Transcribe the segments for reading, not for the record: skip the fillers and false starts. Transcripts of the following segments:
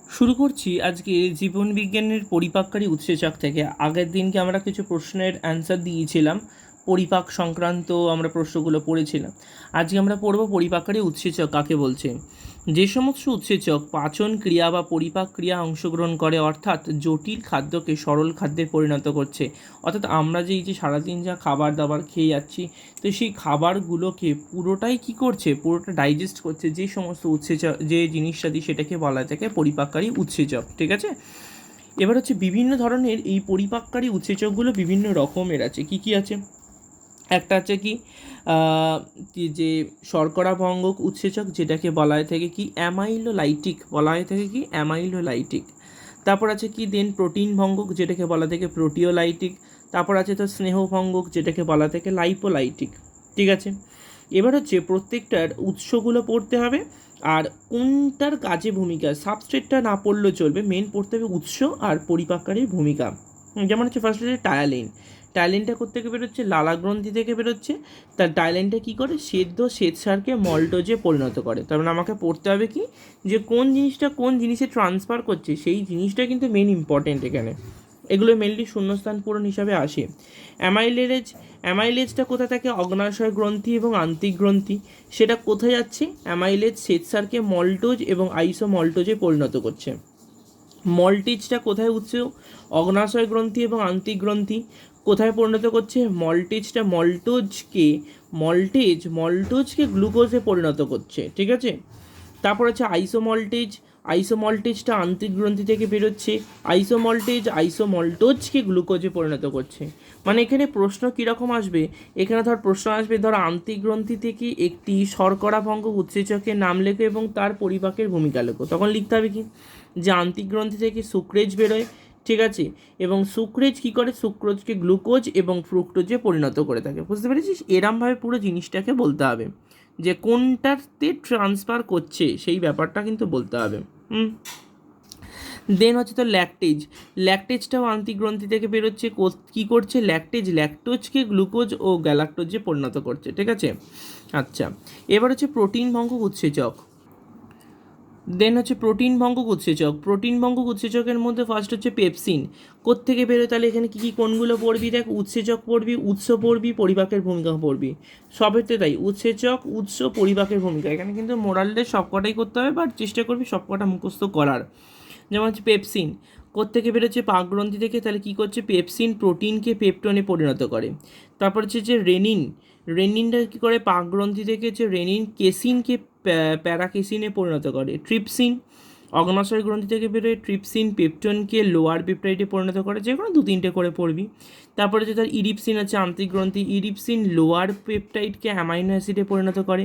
শুরু করছি আজকে জীবনবিজ্ঞানের পরিপাককারী উৎসেচক থেকে। আগের দিনকে আমরা কিছু প্রশ্নের অ্যান্সার দিয়েছিলাম, পরিপাক সংক্রান্ত আমরা প্রশ্নগুলো পড়েছিলাম। আজকে আমরা পড়ব পরিপাককারী উৎসেচক কাকে বলছে। যে সমস্ত উৎসেচক পাচন ক্রিয়া বা পরিপাক ক্রিয়া অংশগ্রহণ করে, অর্থাৎ জটিল খাদ্যকে সরল খাদ্যে পরিণত করছে। অর্থাৎ আমরা যে সারাদিন যা খাবার দাবার খেয়ে যাচ্ছি, তো সেই খাবারগুলোকে পুরোটাই কী করছে, পুরোটা ডাইজেস্ট করছে যে সমস্ত উৎসেচক, যে জিনিসটা দিয়ে, সেটাকে বলা থাকে পরিপাককারী উৎসেচক। ঠিক আছে, এবার হচ্ছে বিভিন্ন ধরনের এই পরিপাককারী উৎসেচকগুলো বিভিন্ন রকমের আছে। কি কি আছে? একটা আছে কি যে শর্করা ভঙ্গক উৎসেচক, যেটাকে বলা হয়ে থাকে কি অ্যামাইলোলাইটিক, বলা হয়ে থাকে কি অ্যামাইলোলাইটিক। তারপর আছে কি দেন প্রোটিন ভঙ্গক, যেটাকে বলা থাকে প্রোটিওলাইটিক। তারপর আছে তো স্নেহ ভঙ্গক, যেটাকে বলা থাকে লাইপোলাইটিক। ঠিক আছে, এবার হচ্ছে প্রত্যেকটার উৎসগুলো পড়তে হবে, আর কোনটার কাজে ভূমিকা, সাবস্ট্রেটটা না পড়লেও চলবে, মেন পড়তে হবে উৎস আর পরিপাককারীর ভূমিকা। যেমন হচ্ছে ফার্স্ট হচ্ছে টায়ালিন। টায়ালিনটা কোত্থেকে বেরোচ্ছে? লালা গ্রন্থি থেকে বেরোচ্ছে। তার টায়ালিনটা কী করে? শ্বেতসারকে মল্টোজে পরিণত করে। তার মানে আমাকে পড়তে হবে কি, যে কোন জিনিসটা কোন জিনিসে ট্রান্সফার করছে, সেই জিনিসটা কিন্তু মেন ইম্পর্টেন্ট এখানে। এগুলো মেনলি শূন্যস্থান পূরণ হিসাবে আসে। অ্যামাইলেজটা কোথা থাকে? অগ্নাশয় গ্রন্থি এবং আন্তিক গ্রন্থি। সেটা কোথায় যাচ্ছে? অ্যামাইলেজ শ্বেতসারকে মল্টোজ এবং আইসোমল্টোজে পরিণত করছে। মল্টিজটা কোথায় উঠছে? অগ্নাশয় গ্রন্থি এবং আন্তিক গ্রন্থি। কোথায় পরিণত করছে? মল্টিজটা মল্টোজকে গ্লুকোজে পরিণত করছে। ঠিক আছে, তারপর আছে আইসোমল্টেজটা আন্তিক গ্রন্থি থেকে বেরোচ্ছে। আইসোমল্টোজকে গ্লুকোজে পরিণত করছে। মানে এখানে প্রশ্ন কীরকম আসবে? এখানে প্রশ্ন আসবে, আন্তিক গ্রন্থি থেকে একটি শর্করা ভঙ্গ উৎসেচকের নাম লেখো এবং তার পরিপাকের ভূমিকা লেখো। তখন লিখতে হবে কি, যে আন্তিক গ্রন্থি থেকে সুক্রেজ বেরোয়। ঠিক আছে, এবং সুক্রেজ কী করে? সুক্রোজকে গ্লুকোজ এবং ফ্রুক্টোজে পরিণত করে থাকে। বুঝতে পেরেছিস? এরমভাবে পুরো জিনিসটাকে বলতে হবে, যে কোনটাতে ট্রান্সফার করছে সেই ব্যাপারটা কিন্তু বলতে হবে। দেন হচ্ছে তো ল্যাকটেজটাও আন্তিগ্রন্থি থেকে বেরোচ্ছে। কী করছে? ল্যাকটোজকে গ্লুকোজ ও গ্যালাক্টোজে পরিণত করছে। ঠিক আছে, আচ্ছা, এবার হচ্ছে প্রোটিন ভঙ্গক উৎসেচক। দেন হচ্ছে প্রোটিন ভঙ্গক উৎসেচকের মধ্যে ফার্স্ট হচ্ছে পেপসিন। কোত্থেকে বেরোয়? তাহলে এখানে কী কী কোনগুলো পড়বি? দেখ, উৎসেচক পড়বি, উৎস পড়বি, পরিপাকের ভূমিকা পড়বি। সবেতে তাই, উৎসেচক, উৎস, পরিপাকের ভূমিকা। এখানে কিন্তু মোরালদের সবকটাই করতে হবে, বাট চেষ্টা করবি সবকটা মুখস্থ করার। যেমন হচ্ছে পেপসিন কোত্থেকে বেরোচ্ছে? পাকগ্রন্থি থেকে। তাহলে কী করছে? পেপসিন প্রোটিনকে পেপটনে পরিণত করে। তারপর হচ্ছে যে রেনিনটা কী করে? পাকগ্রন্থি থেকে হচ্ছে রেনিন কেসিনকে প্যারাকেসিনে পরিণত করে। ট্রিপসিন অগ্নাশয় গ্রন্থি থেকে বেরোয়। ট্রিপসিন পেপটনকে লোয়ার পেপটাইডে পরিণত করে। যে কোনো 2-3টে করে পড়বি। তারপরে যে তার ইরিপসিন আছে আন্তিক গ্রন্থি। ইরিপসিন লোয়ার পেপটাইডকে অ্যামাইনো অ্যাসিডে পরিণত করে।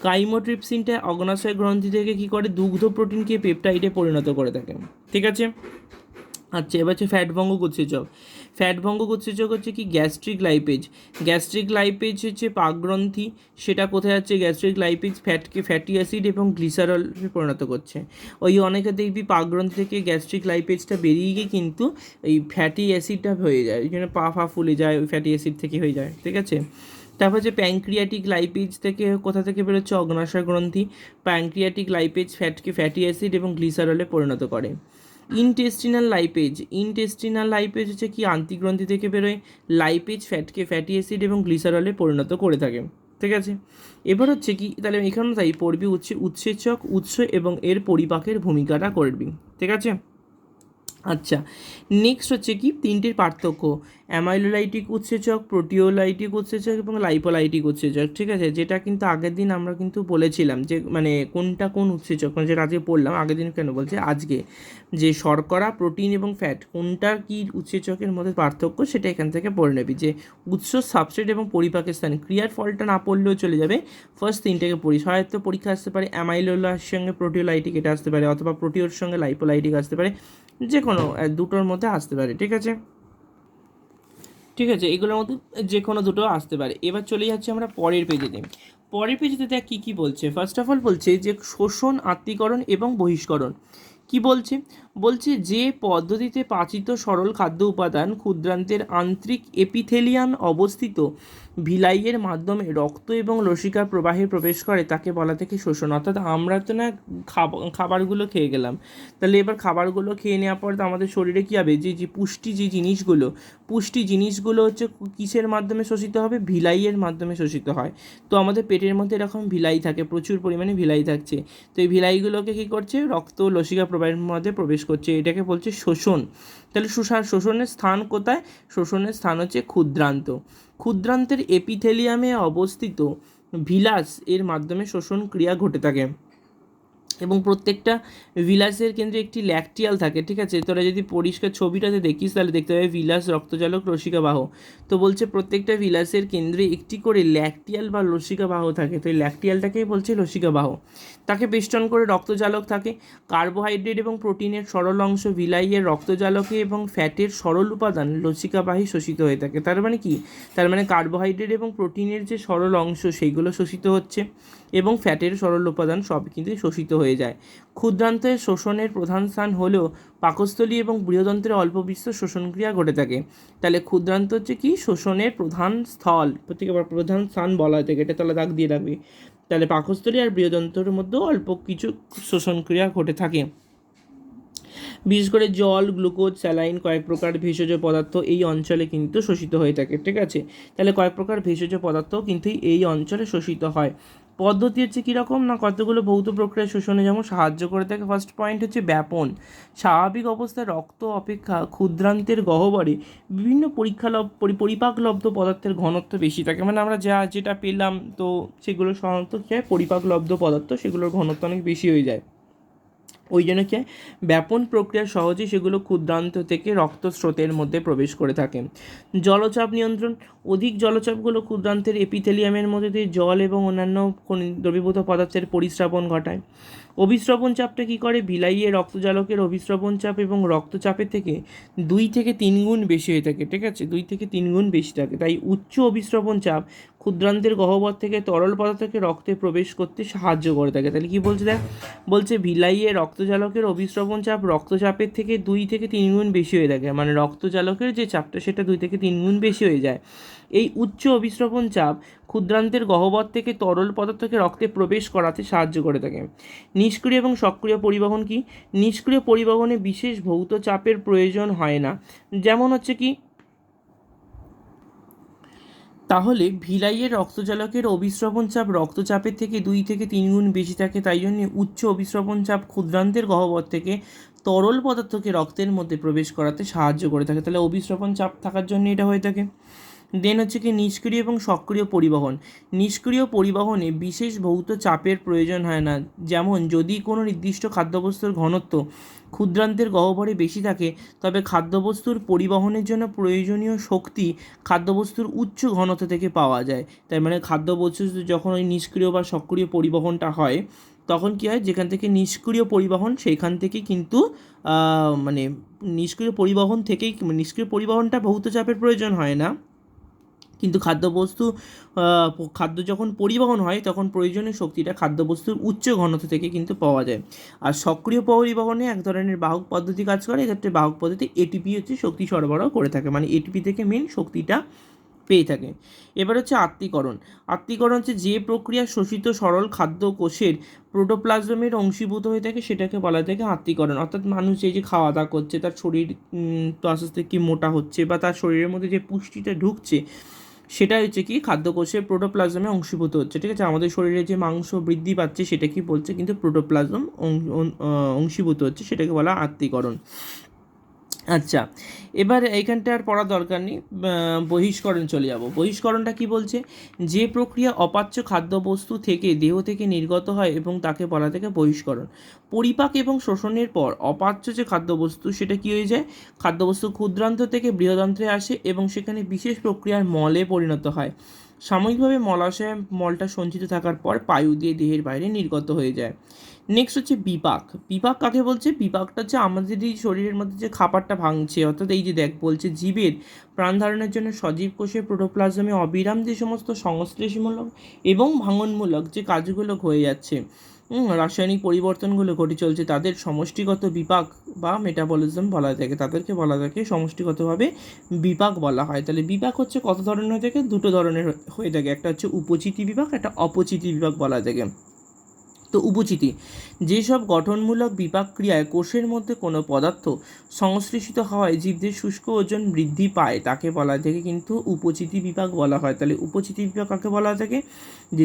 কাইমোট্রিপসিনটা অগ্নাশয় গ্রন্থি থেকে কী করে? দুগ্ধ প্রোটিনকে পেপটাইডে পরিণত করে থাকে। ঠিক আছে, আচ্ছা, এবার হচ্ছে ফ্যাট ভঙ্গক উৎসেচক হচ্ছে কি গ্যাস্ট্রিক লাইপেজ হচ্ছে পাকগ্রন্থি। সেটা কোথায় যাচ্ছে? গ্যাস্ট্রিক লাইপেজ ফ্যাটি অ্যাসিড এবং গ্লিসারলে পরিণত করছে। ওই অনেকে দেখবি পাকগ্রন্থি থেকে গ্যাস্ট্রিক লাইপেজটা বেরিয়ে গিয়ে কিন্তু এই ফ্যাটি অ্যাসিডটা হয়ে যায়, ওই জন্য পা ফুলে যায়, ওই ফ্যাটি অ্যাসিড থেকে হয়ে যায়। ঠিক আছে, তারপর হচ্ছে প্যানক্রিয়াটিক লাইপেজ থেকে কোথা থেকে বেরোচ্ছে? অগ্নাশয় গ্রন্থি। প্যানক্রিয়াটিক লাইপেজ ফ্যাটি অ্যাসিড এবং গ্লিসারলে পরিণত করে। ইনটেস্টিনাল লাইপেজ হচ্ছে কি আন্তিগ্রন্থি থেকে বেরোয়। লাইপেজ ফ্যাটি অ্যাসিড এবং গ্লিসারলে পরিণত করে থাকে। ঠিক আছে, এবার হচ্ছে কি, তাহলে এখানে তাই পড়বি উৎসেচক, উৎস এবং এর পরিপাকের ভূমিকাটা করবি। ঠিক আছে, আচ্ছা, নেক্সট হচ্ছে কি 3টির পার্থক্য: অ্যামাইলোলাইটিক উৎসেচক, প্রোটিওলাইটিক উৎসেচক এবং লাইপোলাইটিক উৎসেচক। ঠিক আছে, যেটা কিন্তু আগের দিন আমরা কিন্তু বলেছিলাম, যে মানে কোনটা কোন উৎসেচক, মানে যেটা আজকে পড়লাম, আগের দিন কেন বলছে আজকে, যে শর্করা, প্রোটিন এবং ফ্যাট কোনটার কী উৎসেচকের মধ্যে পার্থক্য, সেটা এখান থেকে পড়ে নেবি। যে উৎস, সাবস্ট্রেট এবং পরিপাকের স্থান, ক্রিয়ার ফলটা না পড়লেও চলে যাবে, ফার্স্ট 3টাকে পড়িস। হয়তো পরীক্ষা আসতে পারে অ্যামাইলোলার সঙ্গে প্রোটিওলাইটিক এটা আসতে পারে, অথবা প্রোটিওর সঙ্গে লাইপোলাইটিক আসতে পারে, যে কোনো দুটোর মধ্যে আসতে পারে। ঠিক আছে, এগুলোর মধ্যে যে কোনো দুটো আসতে পারে। এবার চলে যাচ্ছে আমরা পরের পেজেতে দেখ কী কী বলছে। ফার্স্ট অফ অল বলছে যে শোষণ, আত্তীকরণ এবং বহিষ্করণ। কি বলছে যে পদ্ধতিতে পাচিত সরল খাদ্য উপাদান ক্ষুদ্রান্তের আন্তরিক এপিথেলিয়াম অবস্থিত ভিলাইয়ের মাধ্যমে রক্ত এবং লসিকা প্রবাহে প্রবেশ করে তাকে বলা থেকে শোষণ। অর্থাৎ আমরা তো না খাবারগুলো খেয়ে গেলাম, তাহলে এবার খাবারগুলো খেয়ে নেওয়ার পর তো আমাদের শরীরে কী হবে, যে পুষ্টি জিনিসগুলো হচ্ছে কিসের মাধ্যমে শোষিত হবে, ভিলাইয়ের মাধ্যমে শোষিত হয়। তো আমাদের পেটের মধ্যে এরকম ভিলাই থাকে, প্রচুর পরিমাণে ভিলাই থাকছে। তো এই ভিলাইগুলোকে কী করছে, রক্ত লসিকা প্রবাহের মধ্যে প্রবেশ করছে, এটাকে বলছে শোষণ। তাহলে শোষণের স্থান কোথায়? শোষণের স্থান হচ্ছে ক্ষুদ্রান্ত। ক্ষুদ্রান্তের এপিথেলিয়ামে অবস্থিত ভিলাস এর মাধ্যমে শোষণ ক্রিয়া ঘটে থাকে এবং প্রত্যেকটা ভিলাসের কেন্দ্রে একটি ল্যাকটিয়াল থাকে। ঠিক আছে, তোরা যদি পরিষ্কার ছবিটাতে দেখিস তাহলে দেখতে পাবে ভিলাস, রক্তজালক, লসিকাবাহ। তো বলছে প্রত্যেকটা ভিলাসের কেন্দ্রে একটি করে ল্যাকটিয়াল বা লসিকাবাহ থাকে। তো এই ল্যাকটিয়ালটাকেই বলছে লসিকাবাহ। তাকে বেষ্টন করে রক্তজালক থাকে। কার্বোহাইড্রেট এবং প্রোটিনের সরল অংশ ভিলাইয়ের রক্তজালকে এবং ফ্যাটের সরল উপাদান লসিকাবাহী শোষিত হয়ে থাকে। তার মানে কি? তার মানে কার্বোহাইড্রেট এবং প্রোটিনের যে সরল অংশ সেইগুলো শোষিত হচ্ছে এবং ফ্যাটের সরল উপাদান সব কিন্তু শোষিত হয়ে যায়। ক্ষুদ্রান্তের শোষণের প্রধান স্থান হলেও পাকস্থলী এবং বৃহদন্ত্রে অল্প বিস্তর শোষণ ক্রিয়া ঘটে থাকে। তাহলে ক্ষুদ্রান্ত হচ্ছে কি শোষণের প্রধান স্থল, প্রত্যেক প্রধান স্থান বলা হয়ে থাকে, এটা তাহলে দাগ দিয়ে রাখবি। তাহলে পাকস্থলী আর বৃহদন্ত্রের মধ্যেও অল্প কিছু শোষণ ক্রিয়া ঘটে থাকে। বিশেষ করে জল, গ্লুকোজ, স্যালাইন, কয়েক প্রকার ভেষজ পদার্থ এই অঞ্চলে কিন্তু শোষিত হয়ে থাকে। ঠিক আছে, তাহলে কয়েক প্রকার ভেষজ পদার্থ কিন্তু এই অঞ্চলে শোষিত হয়। পদ্ধতি হচ্ছে কীরকম না, কতগুলো ভৌত প্রক্রিয়া শোষণে যেমন সাহায্য করে থাকে। ফার্স্ট পয়েন্ট হচ্ছে ব্যাপন। স্বাভাবিক অবস্থায় রক্ত অপেক্ষা ক্ষুদ্রান্তের গহ্বরে বিভিন্ন পরিপাকলব্ধ পদার্থের ঘনত্ব বেশি থাকে। মানে আমরা যেটা পেলাম তো সেগুলো সাধারণত কী হয়, পরিপাকলব্ধ পদার্থ, সেগুলোর ঘনত্ব অনেক বেশি হয়ে যায়। ওই জন্য কি ব্যাপন প্রক্রিয়া সহজেই সেগুলো ক্ষুদ্রান্ত থেকে রক্তস্রোতের মধ্যে প্রবেশ করে থাকে। জলচাপ নিয়ন্ত্রণ। অধিক জলচাপগুলো ক্ষুদ্রান্তের এপিথেলিয়ামের মধ্যে দিয়ে জল এবং অন্যান্য দ্রবীভূত পদার্থের পরিস্রাবন ঘটায়। অভিস্রবণ চাপটা কী করে, ভিলাইয়ে রক্তজালকের অভিস্রবণ চাপ এবং রক্তচাপের থেকে 2 থেকে 3 গুণ বেশি হয়ে থাকে। ঠিক আছে, 2 থেকে 3 গুণ বেশি থাকে। তাই উচ্চ অভিস্রবণ চাপ ক্ষুদ্রান্তের গহ্বর থেকে তরল পদার্থকে রক্তে প্রবেশ করতে সাহায্য করে থাকে। তাহলে কি বলছে দেখ, বলছে ভিলাইয়ে রক্তজালকের অভিস্রবণ চাপ রক্তচাপের থেকে 2 থেকে 3 গুণ বেশি হয়ে থাকে। মানে রক্তজালকের যে চাপটা সেটা 2 থেকে 3 গুণ বেশি হয়ে যায়। এই উচ্চ অভিস্রবণ চাপ ক্ষুদ্রান্তের গহ্বর থেকে তরল পদার্থকে রক্তে প্রবেশ করাতে সাহায্য করে থাকে। নিষ্ক্রিয় এবং সক্রিয় পরিবহন কি? নিষ্ক্রিয় পরিবহনে বিশেষ ভৌত চাপের প্রয়োজন হয় না। যেমন হচ্ছে কি, তাহলে ভিলাইয়ের রক্তজালকের অভিস্রবণ চাপ রক্তচাপের থেকে 2 থেকে 3 গুণ বেশি থাকে। তাই জন্য উচ্চ অভিস্রবণ চাপ ক্ষুদ্রান্তের গহ্বর থেকে তরল পদার্থকে রক্তের মধ্যে প্রবেশ করাতে সাহায্য করে থাকে। তাহলে অভিস্রবণ চাপ থাকার জন্য এটা হয়ে থাকে। দেন হচ্ছে কি নিষ্ক্রিয় এবং সক্রিয় পরিবহন। নিষ্ক্রিয় পরিবহনে বিশেষ ভৌত চাপের প্রয়োজন হয় না। যেমন যদি কোনো নির্দিষ্ট খাদ্যবস্তুর ঘনত্ব ক্ষুদ্রান্তের গহ্বরে বেশি থাকে তবে খাদ্যবস্তুর পরিবহনের জন্য প্রয়োজনীয় শক্তি খাদ্যবস্তুর উচ্চ ঘনত্ব থেকে পাওয়া যায়। তাই মানে খাদ্যবস্তু যখন ওই নিষ্ক্রিয় বা সক্রিয় পরিবহনটা হয় তখন কী হয়, যেখান থেকে নিষ্ক্রিয় পরিবহন সেইখান থেকে কিন্তু মানে নিষ্ক্রিয় পরিবহনটা ভৌত চাপের প্রয়োজন হয় না, কিন্তু খাদ্য যখন পরিবহন হয় তখন প্রয়োজনীয় শক্তিটা খাদ্যবস্তুর উচ্চ ঘনত্ব থেকে কিন্তু পাওয়া যায়। আর সক্রিয় পরিবহনে এক ধরনের বাহক পদ্ধতি কাজ করে। এক্ষেত্রে বাহক পদ্ধতি এটিপি হচ্ছে শক্তি সরবরাহ করে থাকে, মানে এটিপি থেকে মেন শক্তিটা পেয়ে থাকে। এবার হচ্ছে আত্তীকরণ। আত্তীকরণ হচ্ছে যে প্রক্রিয়া শোষিত সরল খাদ্য কোষের প্রোটোপ্লাজমের অংশীভূত হয়ে থাকে সেটাকে বলা থাকে আত্তীকরণ। অর্থাৎ মানুষ যে খাওয়া দাওয়া করছে তার শরীর তো আস্তে আস্তে কি মোটা হচ্ছে বা তার শরীরের মধ্যে যে পুষ্টিটা ঢুকছে সেটা হচ্ছে কি খাদ্যকোষের প্রোটোপ্লাজমে অংশীভূত হচ্ছে। ঠিক আছে, আমাদের শরীরে যে মাংস বৃদ্ধি পাচ্ছে সেটা কি বলছে, কিন্তু প্রোটোপ্লাজম অংশীভূত হচ্ছে, সেটাকে বলা আত্তীকরণ। আচ্ছা, এবার এইখানটা আর পড়ার দরকার নেই, বহিষ্করণ চলে যাব। বহিষ্করণটা কি বলছে, যে প্রক্রিয়া অপাচ্য খাদ্যবস্তু থেকে দেহ থেকে নির্গত হয় এবং তাকে বলা থেকে বহিষ্করণ। পরিপাক এবং শোষণের পর অপাচ্য যে খাদ্যবস্তু সেটা কি হয়ে যায়, খাদ্যবস্তু ক্ষুদ্রান্ত থেকে বৃহদান্ত্রে আসে এবং সেখানে বিশেষ প্রক্রিয়ার মলে পরিণত হয়। সাময়িকভাবে মলাশয়ে মলটা সঞ্চিত থাকার পর পায়ু দিয়ে দেহের বাইরে নির্গত হয়ে যায়। নেক্সট হচ্ছে বিপাক। বিপাক কাকে বলছে, বিপাকটা হচ্ছে আমাদের এই শরীরের মধ্যে যে খাবারটা ভাঙছে, অর্থাৎ এই যে দেখ বলছে জীবের প্রাণ ধারণের জন্য সজীব কোষের প্রোটোপ্লাজমে অবিরাম যে সমস্ত সংশ্লেষমূলক এবং ভাঙনমূলক যে কাজগুলো হয়ে যাচ্ছে, রাসায়নিক পরিবর্তনগুলো ঘটে চলছে, তাদের সমষ্টিগত বিপাক বা মেটাবলিজম বলা হয়ে থাকে, তাদেরকে বলা থাকে সমষ্টিগতভাবে বিপাক বলা হয়। তাহলে বিপাক হচ্ছে কত ধরনের হয়ে থাকে? দুটো ধরনের হয়ে থাকে, একটা হচ্ছে উপচিতি বিপাক, একটা অপচিতি বিপাক বলা হয়ে থাকে। তো উপচিতি, যেসব গঠনমূলক বিপাক ক্রিয়ায় কোষের মধ্যে কোনো পদার্থ সংশ্লেষিত হওয়ায় জীবদের শুষ্ক ওজন বৃদ্ধি পায় তাকে বলা থাকে কিন্তু উপচিতি বিপাক বলা হয়। তাহলে উপচিতি বিপাক কাকে বলা থাকে?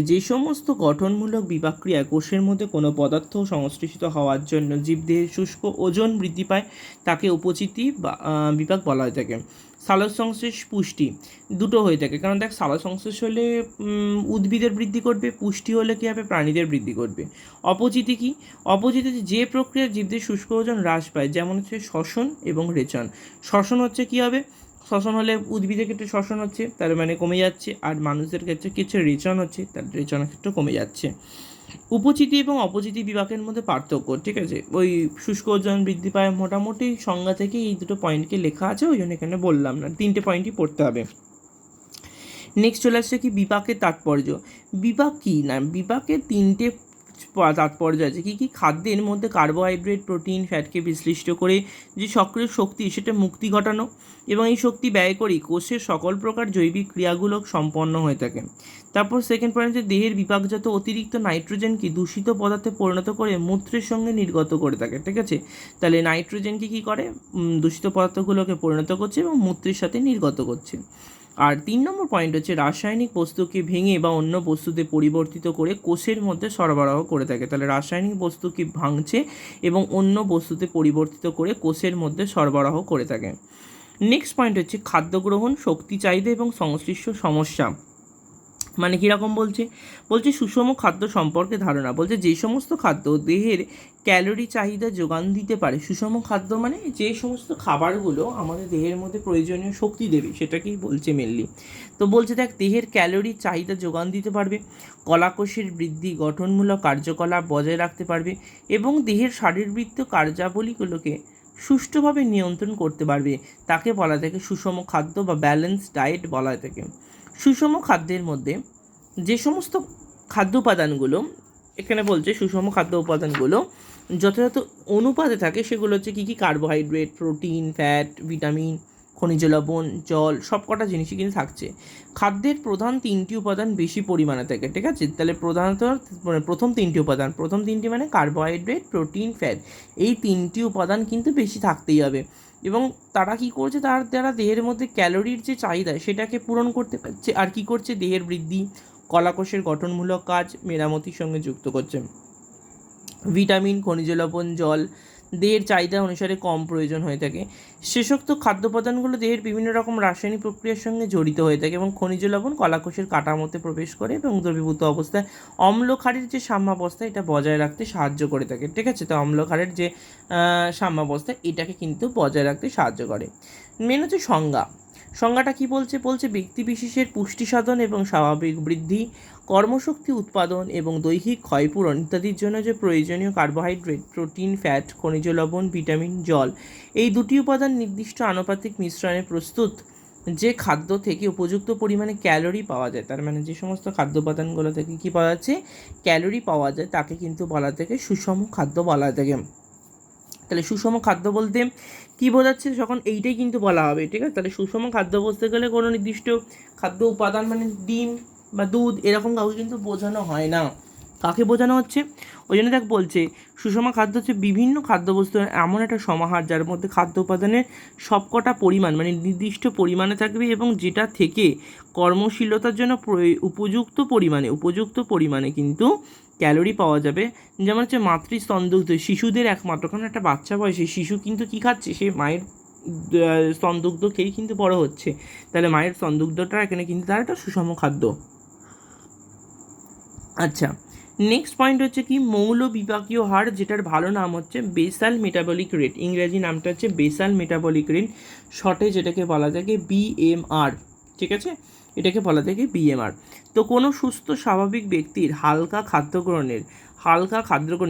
যে সমস্ত গঠনমূলক বিপাক ক্রিয়ায় কোষের মধ্যে কোনো পদার্থ সংশ্লেষিত হওয়ার জন্য জীবদেহের শুষ্ক ওজন বৃদ্ধি পায় তাকে উপচিতি বিপাক বলা হয়ে থাকে। সালোক সংশ্লেষ পুষ্টি দুটো হয়ে থাকে, কারণ দেখ সালোক সংশ্লেষ হলে উদ্ভিদের বৃদ্ধি করবে, পুষ্টি হলে কী হবে? প্রাণীদের বৃদ্ধি করবে। অপচিতি কি? অপচিতি যে প্রক্রিয়া জীবদের শুষ্ক ওজন হ্রাস পায়, যেমন হচ্ছে শ্বসন এবং রেচন। শ্বসন হচ্ছে কী হবে? শ্বসন হলে উদ্ভিদের ক্ষেত্রে শ্বসন হচ্ছে, তার মানে কমে যাচ্ছে, আর মানুষদের ক্ষেত্রে কিছু রেচন হচ্ছে, তার রেচনের ক্ষেত্রে কমে যাচ্ছে। উপচিতি এবং অপচিতি বিভাগের মধ্যে পার্থক্য, ঠিক আছে, ওই শুষ্ক ওজন বৃদ্ধি পায় মোটামুটি সংজ্ঞা থেকে এই দুটো পয়েন্টকে লেখা আছে, ওই জন্য এখানে বললাম না, 3টে পয়েন্টই পড়তে হবে। নেক্সট চলে আসছে কি বিপাকের তাৎপর্য। বিপাক কি না, বিপাকের 3টে তাৎপর্য আছে। কী কী? খাদ্যের মধ্যে কার্বোহাইড্রেট, প্রোটিন, ফ্যাটকে বিশ্লিষ্ট করে যে সক্রিয় শক্তি সেটা মুক্তি ঘটানো, এবং এই শক্তি ব্যয় করেই কোষের সকল প্রকার জৈবিক ক্রিয়াগুলো সম্পন্ন হয়ে থাকে। তারপর সেকেন্ড পয়েন্ট হচ্ছে দেহের বিপাকজাত অতিরিক্ত নাইট্রোজেনকে দূষিত পদার্থে পরিণত করে মূত্রের সঙ্গে নির্গত করে থাকে, ঠিক আছে। তাহলে নাইট্রোজেনকে কী করে? দূষিত পদার্থগুলোকে পরিণত করছে এবং মূত্রের সাথে নির্গত করছে। আর 3 নম্বর পয়েন্ট হচ্ছে রাসায়নিক বস্তুকে ভেঙে বা অন্য বস্তুতে পরিবর্তিত করে কোষের মধ্যে সরবরাহ করে থাকে। তাহলে রাসায়নিক বস্তুকে ভাঙছে এবং অন্য বস্তুতে পরিবর্তিত করে কোষের মধ্যে সরবরাহ করে থাকে। নেক্সট পয়েন্ট হচ্ছে খাদ্য গ্রহণ, শক্তি চাহিদা এবং সংশ্লিষ্ট সমস্যা। মানে কীরকম বলছে? সুষম খাদ্য সম্পর্কে ধারণা। বলছে যে সমস্ত খাদ্য দেহের ক্যালোরি চাহিদা যোগান দিতে পারে। সুষম খাদ্য মানে যে সমস্ত খাবারগুলো আমাদের দেহের মধ্যে প্রয়োজনীয় শক্তি দেবে, সেটাকেই বলছে মেনলি। তো বলছে দেখ, দেহের ক্যালোরি চাহিদা যোগান দিতে পারবে, কলাকোষের বৃদ্ধি, গঠনমূলক কার্যকলাপ বজায় রাখতে পারবে এবং দেহের শারীরবৃত্তীয় কার্যাবলীগুলোকে সুষ্ঠুভাবে নিয়ন্ত্রণ করতে পারবে, তাকে বলা থাকে সুষম খাদ্য বা ব্যালেন্স ডায়েট বলা থাকে। সুষম খাদ্যের মধ্যে যে সমস্ত খাদ্য উপাদানগুলো এখানে বলছে, সুষম খাদ্য উপাদানগুলো যথাযথ অনুপাতে থাকে সেগুলো হচ্ছে কী কী? কার্বোহাইড্রেট, প্রোটিন, ফ্যাট, ভিটামিন, খনিজ লবণ, জল, সব কটা জিনিসই কিন্তু থাকছে। খাদ্যের প্রধান 3টি উপাদান বেশি পরিমাণে থাকে, ঠিক আছে। তাহলে প্রধানত প্রথম 3টি উপাদান, প্রথম 3টি মানে কার্বোহাইড্রেট, প্রোটিন, ফ্যাট, এই 3টি উপাদান কিন্তু বেশি থাকতেই হবে। এবং তারা কি করছে? তার দ্বারা দেহের মধ্যে ক্যালোরির যে চাহিদা সেটাকে পূরণ করতে পারছে, আর কি করছে? দেহের বৃদ্ধি, কলাকোষের গঠনমূলক কাজ, মেরামতির সঙ্গে যুক্ত করছে। ভিটামিন, খনিজ লবণ, জল দেহের চাহিদা অনুসারে কম প্রয়োজন হয়ে থাকে। শেষোক্ত খাদ্য উপাদানগুলো দেহের বিভিন্ন রকম রাসায়নিক প্রক্রিয়ার সঙ্গে জড়িত হয়ে থাকে এবং খনিজ লবণ কলাকোষের কাঠামোতে প্রবেশ করে এবং দ্রবীভূত অবস্থায় অম্ল ক্ষারের যে সাম্যাবস্থা এটা বজায় রাখতে সাহায্য করে থাকে, ঠিক আছে। তো অম্ল ক্ষারের যে সাম্যাবস্থা এটাকে কিন্তু বজায় রাখতে সাহায্য করে। মেন হচ্ছে সংজ্ঞাটা কি বলছে? ব্যক্তিবিশেষের পুষ্টি সাধন এবং স্বাভাবিক বৃদ্ধি, কর্মশক্তি উৎপাদন এবং দৈহিক ক্ষয়পূরণ ইত্যাদির জন্য যে প্রয়োজনীয় কার্বোহাইড্রেট, প্রোটিন, ফ্যাট, খনিজ লবণ, ভিটামিন, জল, এই দুটি উপাদান নির্দিষ্ট আনুপাতিক মিশ্রণে প্রস্তুত যে খাদ্য থেকে উপযুক্ত পরিমাণে ক্যালোরি পাওয়া যায়, তার মানে যে সমস্ত খাদ্য উপাদানগুলো থেকে কী পাওয়া যাচ্ছে? ক্যালোরি পাওয়া যায়, তাকে কিন্তু বলা থেকে সুষম খাদ্য বলা থাকে। তাহলে সুষম খাদ্য বলতে কী বোঝাচ্ছে? যখন এইটাই কিন্তু বলা হবে, ঠিক আছে। তাহলে সুষম খাদ্য বলতে গেলে কোনো নির্দিষ্ট খাদ্য উপাদান মানে ডিম বা দুধ এরকম কাউকে কিন্তু বোঝানো হয় না। কাকে বোঝানো হচ্ছে? ওই জন্য দেখ বলছে সুষম খাদ্য হচ্ছে বিভিন্ন খাদ্যবস্তুর এমন একটা সমাহার যার মধ্যে খাদ্য উপাদানের সবকটা পরিমাণ মানে নির্দিষ্ট পরিমাণে থাকবে এবং যেটা থেকে কর্মশীলতার জন্য উপযুক্ত পরিমাণে কিন্তু ক্যালোরি পাওয়া যাবে। যেমন হচ্ছে মাতৃস্তনদুগ্ধ, শিশুদের একমাত্র, কারণ একটা বাচ্চা বয়সে শিশু কিন্তু কী খাচ্ছে? সে মায়ের স্তনদুগ্ধ খেয়েই কিন্তু বড় হচ্ছে। তাহলে মায়ের স্তনদুগ্ধটা এখানে কিন্তু তার একটা সুষম খাদ্য। আচ্ছা, নেক্সট পয়েন্ট হচ্ছে কি? মৌল বিপাকীয় হার, যেটার ভালো নাম হচ্ছে বেসাল মেটাবলিক রেট, ইংরেজি নামটা হচ্ছে বেসাল মেটাবলিক রেট, শর্টে যেটাকে বলা থাকে BMR, ঠিক আছে, এটাকে বলা থাকে BMR। তো কোনো সুস্থ স্বাভাবিক ব্যক্তির হালকা খাদ্য গ্রহণের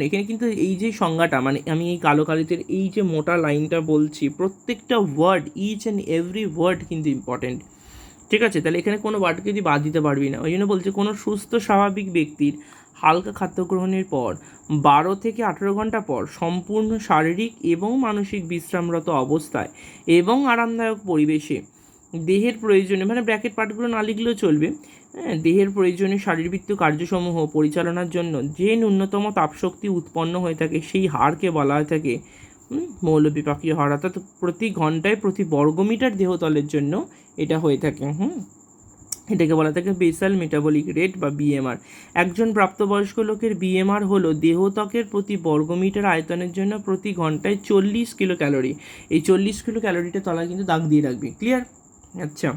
এখানে কিন্তু এই যে সংজ্ঞাটা, মানে আমি এই কালো কালিতে এই যে মোটা লাইনটা বলছি, প্রত্যেকটা word, each and every word কিন্তু ইম্পর্টেন্ট, ঠিক আছে। তাহলে এখানে কোনো ওয়ার্ডকে যদি বাদ দিতে পারবি না, ওই জন্য বলছে কোনো সুস্থ স্বাভাবিক ব্যক্তির হালকা খাদ্য গ্রহণের পর 12 থেকে 18 ঘন্টা পর সম্পূর্ণ শারীরিক এবং মানসিক বিশ্রামরত অবস্থায় এবং আরামদায়ক পরিবেশে দেহের প্রয়োজনে, মানে ব্র্যাকেট পার্টগুলো না লিখলেও চলবে, হ্যাঁ, দেহের প্রয়োজনীয় শারীরবৃত্তীয় কার্যসমূহ পরিচালনার জন্য যে ন্যূনতম তাপশক্তি উৎপন্ন হয়ে থাকে সেই হারকে বলা হয়ে থাকে মৌলবিপাকীয় হার, অর্থাৎ প্রতি ঘন্টায় প্রতি বর্গমিটার দেহতলের জন্য এটা হয়ে থাকে। এটাকে বলা থাকে বেসাল মেটাবলিক রেট বা বিএমআর। একজন প্রাপ্তবয়স্ক লোকের বিএমআর হলো দেহত্বকের প্রতি বর্গমিটার আয়তনের জন্য প্রতি ঘন্টায় 40 কিলো ক্যালোরি। এই 40 কিলো ক্যালোরিটা তলায় কিন্তু দাগ দিয়ে রাখবি, ক্লিয়ার? আচ্ছা,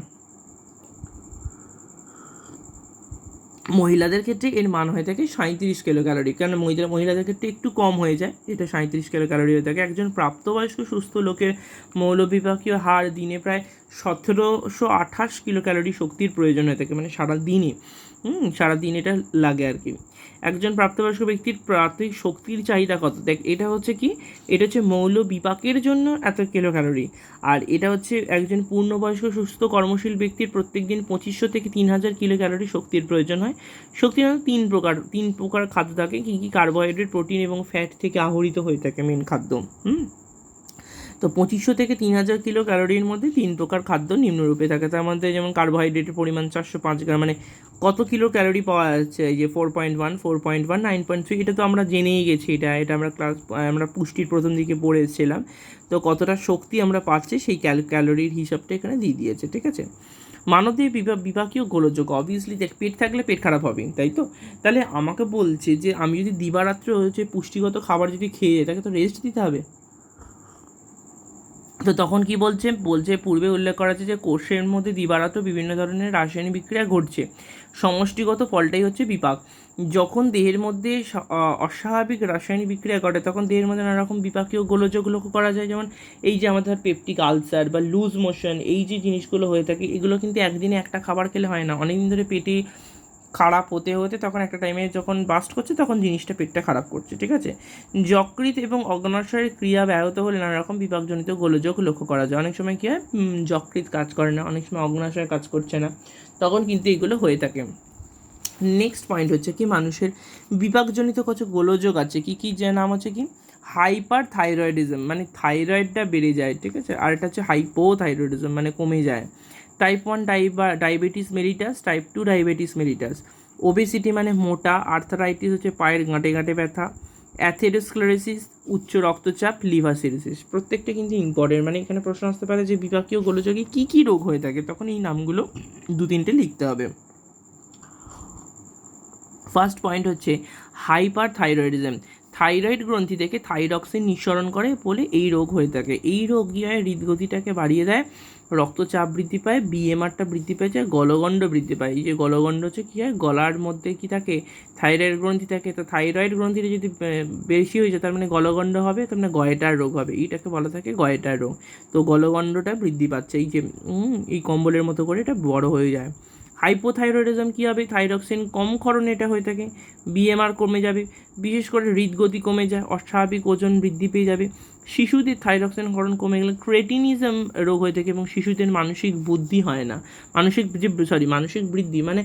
মহিলাদের ক্ষেত্রে এর মান হয়ে থাকে 37 কিলো ক্যালোরি, কারণ মহিলাদের ক্ষেত্রে একটু কম হয়ে যায়, এটা 37 কিলো ক্যালোরি হয়ে থাকে। একজন প্রাপ্তবয়স্ক সুস্থ লোকের মৌলবিপাকীয় হার দিনে প্রায় 1728 কিলো ক্যালোরি শক্তির প্রয়োজন হয়ে থাকে, মানে সারাদিন এটা লাগে আর কি। একজন প্রাপ্তবয়স্ক ব্যক্তির প্রাথমিক শক্তির চাহিদা কত? দেখ, এটা হচ্ছে কি, এটা হচ্ছে মৌল বিপাকের জন্য এত কিলো ক্যালোরি, আর এটা হচ্ছে একজন পূর্ণবয়স্ক সুস্থ কর্মশীল ব্যক্তির প্রত্যেক দিন 2500 থেকে 3000 কিলো ক্যালোরি শক্তির প্রয়োজন হয়। শক্তি তিন প্রকার খাদ্য থাকে, কী কী? কার্বোহাইড্রেট, প্রোটিন এবং ফ্যাট থেকে আহরিত হয়ে থাকে মেন খাদ্য। তো 2500 থেকে 3000 কিলো ক্যালোরির মধ্যে 3 প্রকার খাদ্য নিম্নরূপে থাকে। তার মধ্যে যেমন কার্বোহাইড্রেটের পরিমাণ 405 গ্রাম, মানে কত কিলো ক্যালোরি পাওয়া যাচ্ছে? এই যে 4.1, 4.1, 9.3, এটা তো আমরা জেনেই গেছি, এটা আমরা পুষ্টির প্রথম দিকে পড়ে এসেছিলাম। তো কতটা শক্তি আমরা পাচ্ছি সেই ক্যালোরির হিসাবটা এখানে দিয়ে দিয়েছে, ঠিক আছে? মানবদেহে বিপাকীয় গোলযোগ, অবভিয়াসলি দেখ, পেট থাকলে পেট খারাপ হবে, তাই তো? তাহলে আমাকে বলছে যে আমি যদি দিবারাত্র হচ্ছে পুষ্টিগত খাবার যদি খেয়ে তাকে তো রেস্ট দিতে হবে। তো তখন কি বলছে পূর্বে উল্লেখ করা আছে যে কোষের মধ্যে দিবারাত্র বিভিন্ন ধরনের রাসায়নিক বিক্রিয়া ঘটছে, সমষ্টিগত ফলটাই হচ্ছে বিপাক। যখন দেহের মধ্যে অস্বাভাবিক রাসায়নিক বিক্রিয়া ঘটে তখন দেহের মধ্যে নানা রকম বিপাকীয় গোলযোগ লক্ষ্য করা যায়, যেমন এই যে আমাদের পেপটিক আলসার বা লুজ মোশন, এই যে জিনিসগুলো হয়ে থাকে, এগুলো কিন্তু একদিনে একটা খাবার খেলে হয় না, অনেকদিন ধরে পেটে খারাপ হতে তখন একটা টাইমে যখন বাস্ট করছে তখন জিনিসটা পেটটা খারাপ করছে, ঠিক আছে? যকৃৎ এবং অগ্ন্যাশয়ের ক্রিয়া ব্যাহত হলে নানা রকম বিপাকজনিত গোলযোগ লক্ষ্য করা যায়। অনেক সময় কী হয়, যকৃৎ কাজ করে না, অনেক সময় অগ্ন্যাশয় কাজ করছে না, তখন কিন্তু এগুলো হয়ে থাকে। নেক্সট পয়েন্ট হচ্ছে কি, মানুষের বিপাকজনিত কিছু গোলযোগ আছে, কি যে নাম হচ্ছে কি, হাইপার থাইরয়েডিজম, মানে থাইরয়েডটা বেড়ে যায়, ঠিক আছে? আর এটা হচ্ছে হাইপোথাইরয়েডিজম, মানে কমে যায়। Type 1 diabetes mellitus, type 2 diabetes mellitus. Obesity মানে মোটা, আর্থারাইটিস হচ্ছে পায়ের গাঁটে গাঁটে ব্যথা, অ্যাথেরোস্ক্লেরোসিস উচ্চ রক্তচাপ, লিভার সিরোসিস। প্রত্যেকটা কিন্তু ইম্পর্টেন্ট, মানে এখানে প্রশ্ন আসতে পারে যে বিপাকীয় গোলযোগে কী রোগ হয়ে থাকে, তখন এই নামগুলো 2-3টে লিখতে হবে। ফার্স্ট পয়েন্ট হচ্ছে হাইপার থাইরয়েডিজম, থাইরয়েড গ্রন্থি থেকে থাইরক্সিন নিঃসরণ করে বলে এই রোগ হয়ে থাকে। এই রোগ গিয়ে হৃদগতিটাকে বাড়িয়ে দেয়, রক্তচাপ বৃদ্ধি পায়, বিএমআরটা বৃদ্ধি পেয়ে যায়, গলগণ্ড বৃদ্ধি পায়। এই যে গলগণ্ড হচ্ছে কী হয়, গলার মধ্যে কি থাকে, থাইরয়েড গ্রন্থি থাকে। তো থাইরয়েড গ্রন্থিটা যদি বেশি হয়ে যায় তার মানে গলগণ্ড হবে, তার মানে গয়েটার রোগ হবে, এইটাকে বলা থাকে গয়েটার রোগ। তো গলগণ্ডটা বৃদ্ধি পাচ্ছে, এই যে এই কম্বলের মতো করে এটা বড় হয়ে যায়। হাইপোথাইরয়েডিজম কী হবে, থাইরক্সিন কম ক্ষরণে এটা হয়ে থাকে, বিএমআর কমে যাবে, বিশেষ করে হৃদগতি কমে যায়, অস্বাভাবিক ওজন বৃদ্ধি পেয়ে যাবে। শিশুদের থাইরক্সিন ক্ষরণ কমে গেলে ক্রেটিনিজম রোগ হয়ে থাকে এবং শিশুদের মানসিক বুদ্ধি হয় না, মানসিক বৃদ্ধি মানে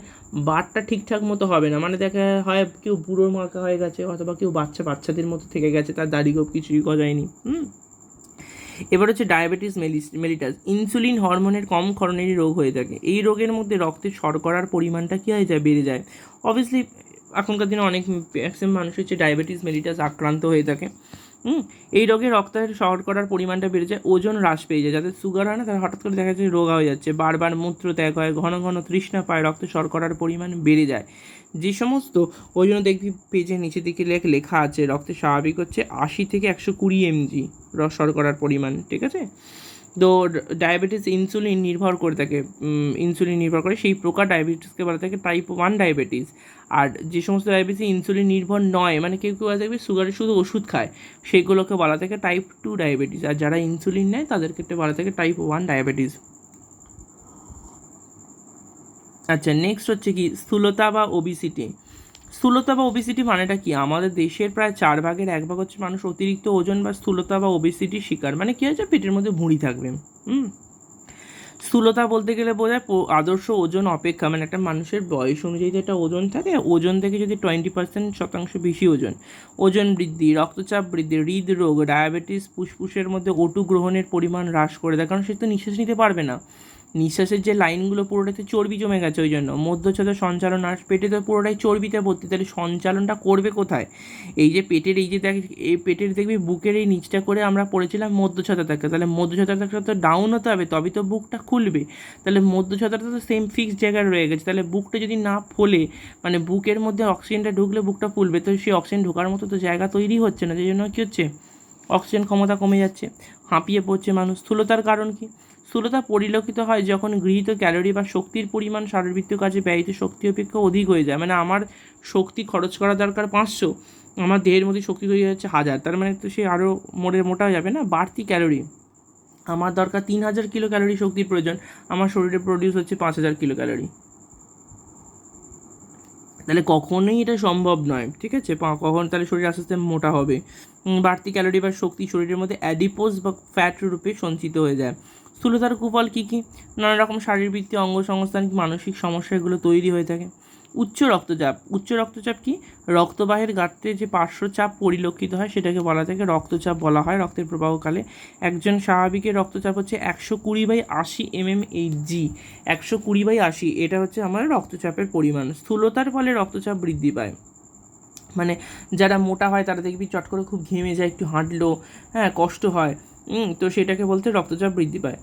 বারটা ঠিকঠাক মতো হবে না, মানে দেখা হয় কেউ বুড়োর মার্কা হয়ে গেছে অথবা কেউ বাচ্চাদের মতো থেকে গেছে, তার দাড়ি গোপ কিছুই গজায়নি। এবার হচ্ছে ডায়াবেটিস মেলিটাস, ইনসুলিন হরমোনের কম ক্ষরণেরই রোগ হয়ে থাকে। এই রোগের মধ্যে রক্তে শর্করার পরিমাণটা কী হয়ে যায়, বেড়ে যায়। অবভিয়াসলি এখনকার দিনে অনেক ম্যাক্সিমাম মানুষ হচ্ছে ডায়াবেটিস মেলিটাস আক্রান্ত হয়ে থাকে। এই রোগে রক্তের শর্করার পরিমাণটা বেড়ে যায়, ওজন হ্রাস পেয়ে যায়। যাদের সুগার হয় না তারা হঠাৎ করে দেখা যায় রোগা হয়ে যাচ্ছে, বারবার মূত্র ত্যাগ হয়, ঘন ঘন তৃষ্ণা পায়, রক্তে শর্করার পরিমাণ বেড়ে যায়। যে সমস্ত, ওই জন্য দেখবি পেজের নিচের দিকে লেখা আছে রক্তে স্বাভাবিক হচ্ছে 80 থেকে 120 mg শর্করার পরিমাণ, ঠিক আছে? তো ডায়াবেটিস ইনসুলিন নির্ভর করে সেই প্রকার ডায়াবেটিসকে বলা থাকে টাইপ 1 ডায়াবেটিস। আর যে সমস্ত ডায়াবেটিস ইনসুলিন নির্ভর নয়, মানে কেউ দেখবে সুগারের শুধু ওষুধ খায়, সেগুলোকে বলা থাকে টাইপ 2 ডায়াবেটিস। আর যারা ইনসুলিন নেয় তাদের ক্ষেত্রে বলা থাকে টাইপ 1 ডায়াবেটিস। আচ্ছা, নেক্সট হচ্ছে কি, স্থূলতা বা ওবিসিটি মানেটা কি? আমাদের দেশের প্রায় 4 ভাগের 1 ভাগ হচ্ছে মানুষ অতিরিক্ত ওজন বা স্থূলতা বা ওবিসিটির শিকার, মানে কি হচ্ছে পেটের মধ্যে ভুঁড়ি থাকবে। স্থূলতা বলতে গেলে বোঝায় আদর্শ ওজন অপেক্ষা, মানে একটা মানুষের বয়স অনুযায়ী একটা ওজন থাকে, ওজন থেকে যদি 20% বেশি ওজন, ওজন বৃদ্ধি, রক্তচাপ বৃদ্ধি, হৃদরোগ, ডায়াবেটিস, ফুসফুসের মধ্যে ওটু গ্রহণের পরিমাণ হ্রাস করে দেয়, কারণ সে তো নিঃশ্বাস নিতে পারবে না, নিঃশ্বাসের যে লাইনগুলো পুরোটাতে চর্বি জমে গেছে, ওই জন্য মধ্যচ্ছদ সঞ্চালন আর পেটে তো পুরোটাই চর্বিতে ভর্তি, তাহলে সঞ্চালনটা করবে কোথায়? এই যে পেটের, এই যে দেখ এই পেটের দেখবি বুকের এই নিচটা করে আমরা পড়েছিলাম মধ্যচ্ছদা থাকে, তাহলে মধ্যচ্ছদা থাকে তো ডাউন হতে হবে, তবেই তো বুকটা খুলবে, তাহলে মধ্যচ্ছদাটা তো সেম ফিক্স জায়গায় রয়ে গেছে, তাহলে বুকটা যদি না ফোলে, মানে বুকের মধ্যে অক্সিজেনটা ঢুকলে বুকটা ফুলবে, তো সেই অক্সিজেন ঢোকার মতো তো জায়গা তৈরি হচ্ছে না, সেই জন্য কী হচ্ছে, অক্সিজেন ক্ষমতা কমে যাচ্ছে, হাঁপিয়ে পড়ছে মানুষ। স্থূলতার কারণ কি? স্থূলতা পরিলক্ষিত হয় যখন গৃহীত ক্যালোরি বা শক্তির পরিমাণ শারীরবৃত্তীয় কাজে ব্যয়িত শক্তি অপেক্ষা অধিক হয়ে যায়, মানে আমার শক্তি খরচ করা দরকার 500, আমার দেহের মধ্যে শক্তি তৈরি হচ্ছে 1000, তার মানে তো সে আরও মোটা যাবে না, বাড়তি ক্যালোরি, আমার দরকার 3000 কিলো ক্যালোরি শক্তির প্রয়োজন, আমার শরীরে প্রডিউস হচ্ছে 5000 কিলো ক্যালোরি, তাহলে কখনোই এটা সম্ভব নয়, ঠিক আছে? কখন তাহলে শরীর আস্তে আস্তে মোটা হবে, বাড়তি ক্যালোরি বা শক্তি শরীরের মধ্যে অ্যাডিপোজ বা ফ্যাট রূপে সঞ্চিত হয়ে যায়। স্থূলতার কুফল কী কী? নানা রকম শারীরবৃত্তীয় অঙ্গসংস্থান, মানসিক সমস্যা, এগুলো তৈরি হয়ে থাকে। উচ্চ রক্তচাপ, উচ্চ রক্তচাপ কি? রক্তবাহের গাত্রে যে পার্শ্বচাপ পরিলক্ষিত হয় সেটাকে বলা থাকে রক্তচাপ বলা হয় রক্তের প্রবাহকালে। একজন স্বাভাবিকের রক্তচাপ হচ্ছে 120/80 mmHg, 120/80, এটা হচ্ছে আমার রক্তচাপের পরিমাণ। স্থূলতার ফলে রক্তচাপ বৃদ্ধি পায়, মানে যারা মোটা হয় তারা দেখবি চট করে খুব ঘেমে যায়, একটু হাঁটলো, হ্যাঁ কষ্ট হয়, তো সেটাকে বলতে রক্তচাপ বৃদ্ধি পায়।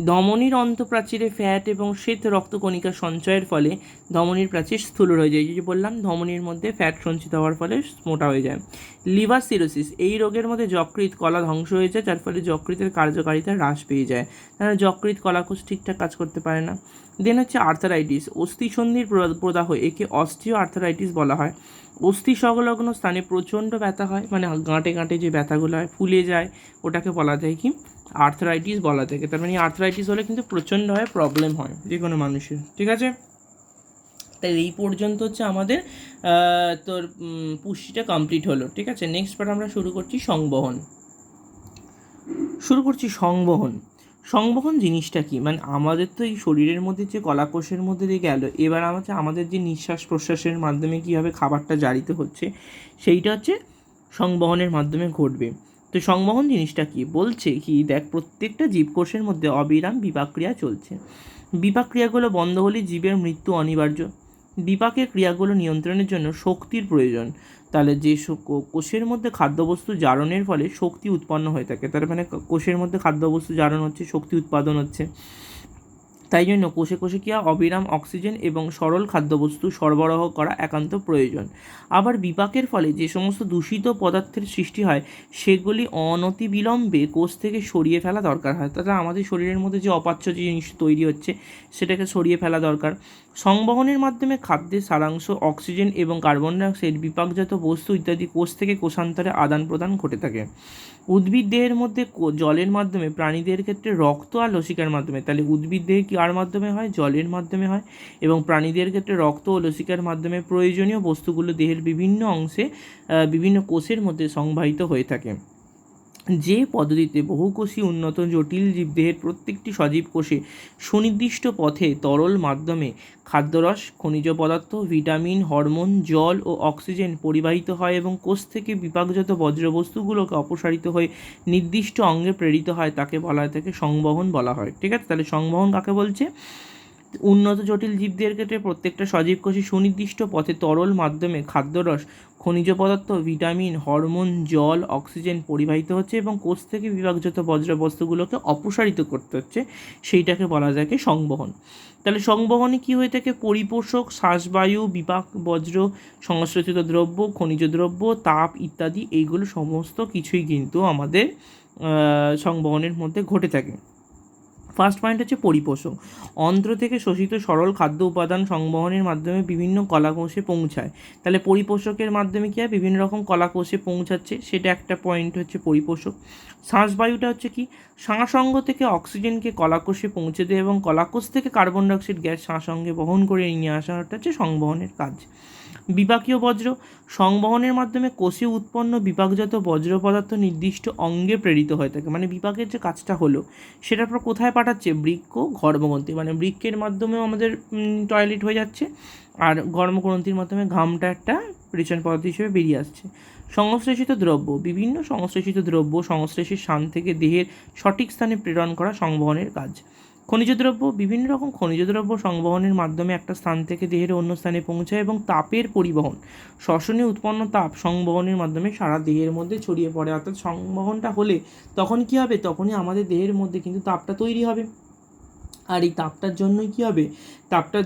ধমনীর অন্তঃপ্রাচীরে ফ্যাট এবং শ্বেত রক্তকণিকা সঞ্চয়ের ফলে ধমনীর প্রাচীর স্থূল হয়ে যায়, এই যে বললাম ধমনীর মধ্যে ফ্যাট সঞ্চিত হওয়ার ফলে মোটা হয়ে যায়। লিভার সিরোসিস, এই রোগের মধ্যে যকৃৎ কলা ধ্বংস হয়ে যায়, যার ফলে যকৃতের কার্যকারিতা হ্রাস পেয়ে যায়, তাহলে যকৃৎ কলাকোষ ঠিকঠাক কাজ করতে পারে না। দেন হচ্ছে আর্থারাইটিস, অস্থিসন্ধির প্রদাহ, একে অস্টিও আর্থারাইটিস বলা হয়। অস্থি সংলগ্ন স্থানে প্রচণ্ড ব্যথা হয়, মানে গাঁটে গাঁটে যে ব্যথাগুলো হয় ফুলে যায়, ওটাকে বলা যায় কি? আর্থারাইটিস বলা থাকে। তার মানে আর্থারাইটিস হলে কিন্তু প্রচণ্ডভাবে প্রবলেম হয় যে কোনো মানুষের, ঠিক আছে? তাই এই পর্যন্ত হচ্ছে আমাদের তোর পুষ্টিটা কমপ্লিট হলো, ঠিক আছে? নেক্সট পার্ট আমরা শুরু করছি সংবহন। সংবহন জিনিসটা কি? মানে আমাদের তো এই শরীরের মধ্যে যে কলাকোষের মধ্যে দিয়ে গেল, এবার আমাদের যে নিঃশ্বাস প্রশ্বাসের মাধ্যমে কীভাবে খাবারটা জারিত হচ্ছে, সেইটা হচ্ছে সংবহনের মাধ্যমে ঘটবে। তো সংবহন জিনিসটা কি বলছে কি, দেখ প্রত্যেকটা জীবকোষের মধ্যে অবিরাম বিপাকক্রিয়া চলছে, বিপাকক্রিয়াগুলো বন্ধ হলে জীবের মৃত্যু অনিবার্য। বিপাকের ক্রিয়াগুলো নিয়ন্ত্রণের জন্য শক্তির প্রয়োজন, তাহলে যে কোষের মধ্যে খাদ্যবস্তু জারণের ফলে শক্তি উৎপন্ন হয়ে থাকে, তার মানে কোষের মধ্যে খাদ্যবস্তু জারণ হচ্ছে, শক্তি উৎপাদন হচ্ছে, তাই জন্য কোষে কোষে কি অবিরাম অক্সিজেন এবং সরল খাদ্যবস্তু সরবরাহ করা একান্ত প্রয়োজন। আবার বিপাকের ফলে যে সমস্ত দূষিত পদার্থের সৃষ্টি হয় সেগুলি অনতিবিলম্বে কোষ থেকে সরিয়ে ফেলা দরকার হয়, তাছাড়া আমাদের শরীরের মধ্যে যে অপাচ্য যে জিনিস তৈরি হচ্ছে সেটাকে সরিয়ে ফেলা দরকার। সংবহনের মাধ্যমে খাদ্যের সারাংশ, অক্সিজেন এবং কার্বন ডাইঅক্সাইড, বিপাকজাত বস্তু ইত্যাদি কোষ থেকে কোষান্তরে আদান প্রদান ঘটে থাকে। উদ্ভিদ দেহের মধ্যে জলের মাধ্যমে, প্রাণীদের ক্ষেত্রে রক্ত আর লসিকার মাধ্যমে, তাহলে উদ্ভিদ দেহে কার মাধ্যমে হয়? জলের মাধ্যমে হয়, এবং প্রাণীদের ক্ষেত্রে রক্ত ও লসিকার মাধ্যমে প্রয়োজনীয় বস্তুগুলো দেহের বিভিন্ন অংশে বিভিন্ন কোষের মধ্যে সংবাহিত হয়ে থাকে। যে পদ্ধতিতে বহুকোষী উন্নত জটিল জীবদেহের প্রত্যেকটি সজীব কোষে সুনির্দিষ্ট পথে তরল মাধ্যমে খাদ্যরস, খনিজ পদার্থ, ভিটামিন, হরমোন, জল ও অক্সিজেন পরিবাহিত হয় এবং কোষ থেকে বিপাকজাত বজ্রবস্তুগুলোকে অপসারিত হয়ে নির্দিষ্ট অঙ্গে প্রেরিত হয়, তাকে বলা হয়, তাকে সংবহন বলা হয়, ঠিক আছে? তাহলে সংবহন কাকে বলছে? উন্নত জটিল জীবদের ক্ষেত্রে প্রত্যেকটা সজীব কোষে সুনির্দিষ্ট পথে তরল মাধ্যমে খাদ্যরস, খনিজ পদার্থ, ভিটামিন, হরমোন, জল, অক্সিজেন পরিবাহিত হচ্ছে এবং কোষ থেকে বিভাগজাত বজ্রবস্তুগুলোকে অপসারিত করতে হচ্ছে, সেইটাকে বলা যায় সংবহন। তাহলে সংবহনে কী হয়ে থাকে? পরিপোষক, শ্বাসবায়ু, বিপাক, বজ্র, সংশ্লেষিত দ্রব্য, খনিজ দ্রব্য, তাপ ইত্যাদি, এইগুলো সমস্ত কিছুই কিন্তু আমাদের সংবহনের মধ্যে ঘটে থাকে। ফার্স্ট পয়েন্ট হচ্ছে পরিপোষক। অন্ত্র থেকে শোষিত সরল খাদ্য উপাদান সংবহনের মাধ্যমে বিভিন্ন কলাকোষে পৌঁছায়, তাহলে পরিপোষকের মাধ্যমে কী হয়? বিভিন্ন রকম কলাকোষে পৌঁছাচ্ছে, সেটা একটা পয়েন্ট হচ্ছে পরিপোষক। শ্বাসবায়ুটা হচ্ছে কি? শ্বাসঅঙ্গ থেকে অক্সিজেনকে কলাকোষে পৌঁছে দেয় এবং কলাকোষ থেকে কার্বন ডাইঅক্সাইড গ্যাস শ্বাসঅঙ্গে বহন করে নিয়ে আসাটা হচ্ছে সংবহনের কাজ। বিপাকীয় বজ্র, সংবহনের মাধ্যমে কোষে উৎপন্ন বিপাকজাত বজ্র পদার্থ নির্দিষ্ট অঙ্গে প্রেরিত হয়ে থাকে। মানে বিপাকের যে কাজটা হলো সেটার পর কোথায় পাঠাচ্ছে? বৃক্ক, ঘর্মগ্রন্থি, মানে বৃক্কের মাধ্যমেও আমাদের টয়লেট হয়ে যাচ্ছে, আর ঘর্মগ্রন্থির মাধ্যমে ঘামটা একটা রেচন পদার্থ হিসেবে বেরিয়ে আসছে। সংশ্লেষিত দ্রব্য, বিভিন্ন সংশ্লেষিত দ্রব্য সংশ্লেষের স্থান থেকে দেহের সঠিক স্থানে প্রেরণ করা সংবহনের কাজ। খনিজ দ্রব্য, বিভিন্ন রকম খনিজ দ্রব্য সংবহনের মাধ্যমে একটা স্থান থেকে দেহের অন্য স্থানে পৌঁছায়, এবং তাপের পরিবহন, শ্বসনে উৎপন্ন তাপ সংবহনের মাধ্যমে সারা দেহের মধ্যে ছড়িয়ে পড়ে। অর্থাৎ সংবহনটা হলে তখন কি হবে? তখনই আমাদের দেহের মধ্যে কিন্তু তাপটা তৈরি হবে, আর এই তাপটার জন্যই কি হবে? তাপটার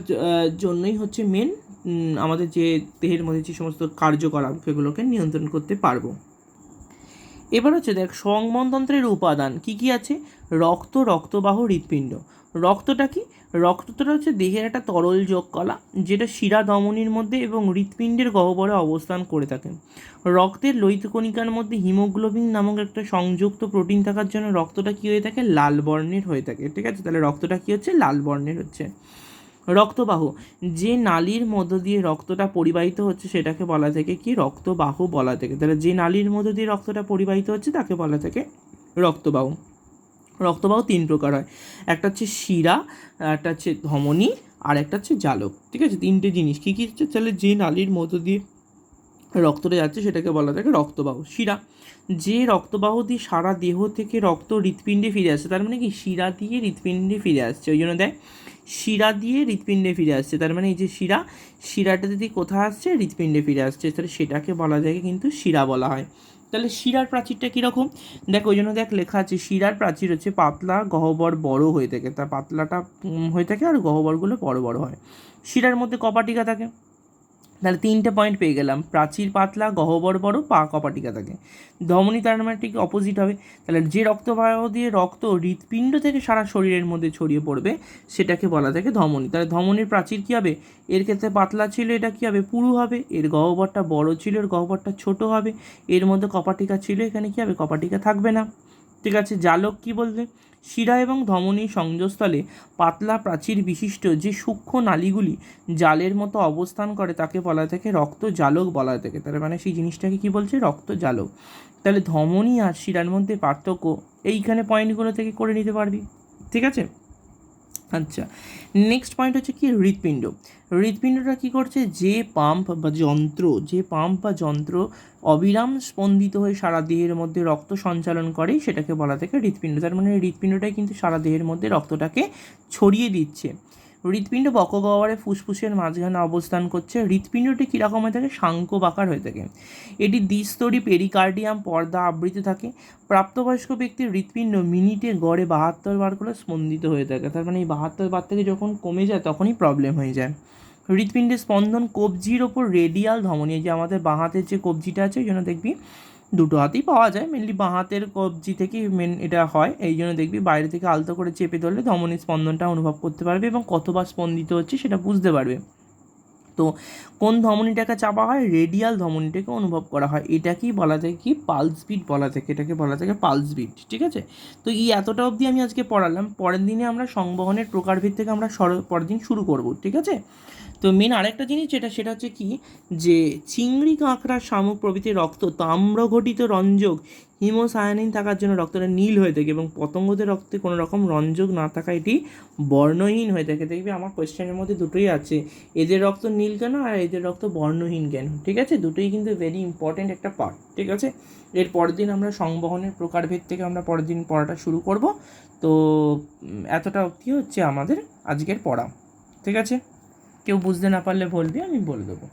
জন্যই হচ্ছে মেন আমাদের যে দেহের মধ্যে যে সমস্ত কার্যকলাপ সেগুলোকে নিয়ন্ত্রণ করতে পারবো। এবার হচ্ছে দেখ, সংবহনতন্ত্রের উপাদান কি কি আছে? রক্ত, রক্তবাহ, হৃৎপিণ্ড। রক্তটা কি? রক্তটা হচ্ছে দেহের একটা তরল যোগ কলা, যেটা শিরা ধমনির মধ্যে এবং হৃৎপিণ্ডের গহ্বরে অবস্থান করে থাকে। রক্তের লোহিত কণিকার মধ্যে হিমোগ্লোবিন নামক একটা সংযুক্ত প্রোটিন থাকার জন্য রক্তটা কি হয়ে থাকে? লাল বর্ণের হয়ে থাকে। ঠিক আছে, তাহলে রক্তটা কি হচ্ছে? লাল বর্ণের হচ্ছে। রক্তবাহ, যে নালীর মধ্য দিয়ে রক্তটা পরিবাহিত হচ্ছে সেটাকে বলা থেকে কি? রক্তবাহ বলা থেকে। তাহলে যে নালীর মধ্য দিয়ে রক্তটা পরিবাহিত হচ্ছে তাকে বলা থেকে রক্তবাহ। রক্তবাহ তিন প্রকার হয়, একটা হচ্ছে শিরা, একটা হচ্ছে ধমনী, আর একটা হচ্ছে জালক। ঠিক আছে, তিনটে জিনিস কী কী হচ্ছে? তাহলে যে নালীর মধ্য দিয়ে রক্তটা যাচ্ছে সেটাকে বলা থাকে রক্তবাহ। শিরা, যে রক্তবাহ দিয়ে সারা দেহ থেকে রক্ত হৃৎপিণ্ডে ফিরে আসছে, তার মানে কি? শিরা দিয়ে হৃৎপিণ্ডে ফিরে আসছে, ওই জন্য দেয় শিরা দিয়ে হৃৎপিণ্ডে ফিরে আসছে। তার মানে এই যে শিরাটা যদি কোথায় আসছে? হৃৎপিণ্ডে ফিরে আসছে, তাহলে সেটাকে বলা যায় কিন্তু শিরা বলা হয়। তাহলে শিরার প্রাচীরটা কীরকম? দেখ, ওই জন্য দেখ লেখা আছে শিরার প্রাচীর হচ্ছে পাতলা, গহ্বর বড় হয়ে থাকে। তার পাতলাটা হয়ে থাকে আর গহ্বরগুলো বড় বড় হয়। শিরার মধ্যে কপাটিকা থাকে। তাহলে তিনটে পয়েন্ট পেয়ে গেলাম, প্রাচীর পাতলা, গহ্বর বড়, পা কপাটিকা থাকে। ধমনী তার মানে ঠিক অপোজিট হবে। তাহলে যে রক্তবাহ দিয়ে রক্ত হৃৎপিণ্ড থেকে সারা শরীরের মধ্যে ছড়িয়ে পড়বে সেটাকে বলা থাকে ধমনী। তাহলে ধমনীর প্রাচীর কী হবে? এর ক্ষেত্রে পাতলা ছিল, এটা কী হবে? পুরু হবে। এর গহ্বরটা বড় ছিল, এর গহ্বরটা ছোট হবে। এর মধ্যে কপাটিকা ছিল, এখানে কী হবে? কপাটিকা থাকবে না। ঠিক আছে, জালক কী বলবে? শিরা এবং ধমনীর সংযোগস্থলে পাতলা প্রাচীর বিশিষ্ট যে সূক্ষ্ম নালীগুলি জালের মতো অবস্থান করে তাকে বলা থাকে রক্ত জালক বলা থাকে। তার মানে সেই জিনিসটাকে কি বলছে? রক্ত জালক। তাহলে ধমনী আর শিরার মধ্যে পার্থক্য এইখানে পয়েন্টগুলো থেকে করে নিতে পারবি। ঠিক আছে, আচ্ছা, নেক্সট পয়েন্ট হচ্ছে কি? হৃৎপিণ্ড। হৃৎপিণ্ডটা কী করছে? যে পাম্প বা যন্ত্র অবিরাম স্পন্দিত হয়ে সারা দেহের মধ্যে রক্ত সঞ্চালন করে সেটাকে বলা থাকে হৃৎপিণ্ড। তার মানে হৃৎপিণ্ডটাই কিন্তু সারা দেহের মধ্যে রক্তটাকে ছড়িয়ে দিচ্ছে। হৃৎপিণ্ড বক্ষগহ্বরে ফুসফুসের মাঝখানে অবস্থান করছে। হৃৎপিণ্ডটি কীরকম হয়ে থাকে? শাঙ্কবাকার হয়ে থাকে। এটি দ্বিস্তরী পেরিকার্ডিয়াম পর্দা আবৃত থাকে। প্রাপ্তবয়স্ক ব্যক্তির হৃৎপিণ্ড মিনিটে গড়ে 72 বার করে স্পন্দিত হয়ে থাকে। তার মানে এই 72 বার থেকে যখন কমে যায় তখনই প্রবলেম হয়ে যায়। হৃৎপিণ্ডের স্পন্দন কবজির ওপর রেডিয়াল ধমনী, এই যে আমাদের বাঁ হাতের যে কবজিটা আছে ওই জন্য দেখবি দুটো হাতেই পাওয়া যায়, মেনলি বাঁ হাতের কবজি থেকেই মেন এটা হয়। এই জন্য দেখবি বাইরে থেকে আলতো করে চেপে ধরলে ধমনীর স্পন্দনটা অনুভব করতে পারবে এবং কতবার স্পন্দিত হচ্ছে সেটা বুঝতে পারবে। তো কোন ধমনীটাকে চাপা হয়? রেডিয়াল ধমনীটাকে অনুভব করা হয়। এটাকেই বলা যায় কি? পালস বিট বলা থাকে। এটাকে বলা থাকে পালস বিট। ঠিক আছে, তো এই এতটা অবধি আমি আজকে পড়ালাম। পরের দিনে আমরা সংবহনের প্রকারভেদ থেকে আমরা পরের দিন শুরু করব। ঠিক আছে, তো মেন আরেকটা জিনিস সেটা হচ্ছে কি, যে চিংড়ি, কাঁকড়া, শামুক প্রভৃতি রক্ত তাম্র ঘটিত রঞ্জক হিমোসায়ানিন থাকার জন্য রক্তটা নীল হয়ে থাকে, এবং পতঙ্গদের রক্তে কোনো রকম রঞ্জক না থাকা এটি বর্ণহীন হয়ে থাকে। দেখবি আমার কোয়েশ্চেনের মধ্যে দুটোই আছে, এদের রক্ত নীল কেন আর এদের রক্ত বর্ণহীন কেন। ঠিক আছে, দুটোই কিন্তু ভেরি ইম্পর্টেন্ট একটা পার্ট। ঠিক আছে, এর পরের দিন আমরা সংবহনের প্রকারভেদ থেকে আমরা পরের দিন পড়াটা শুরু করব। তো এতটা অবধি হচ্ছে আমাদের আজকের পড়া। ঠিক আছে, কেউ বুঝতে না পারলে বলবি, আমি বলে দেবো।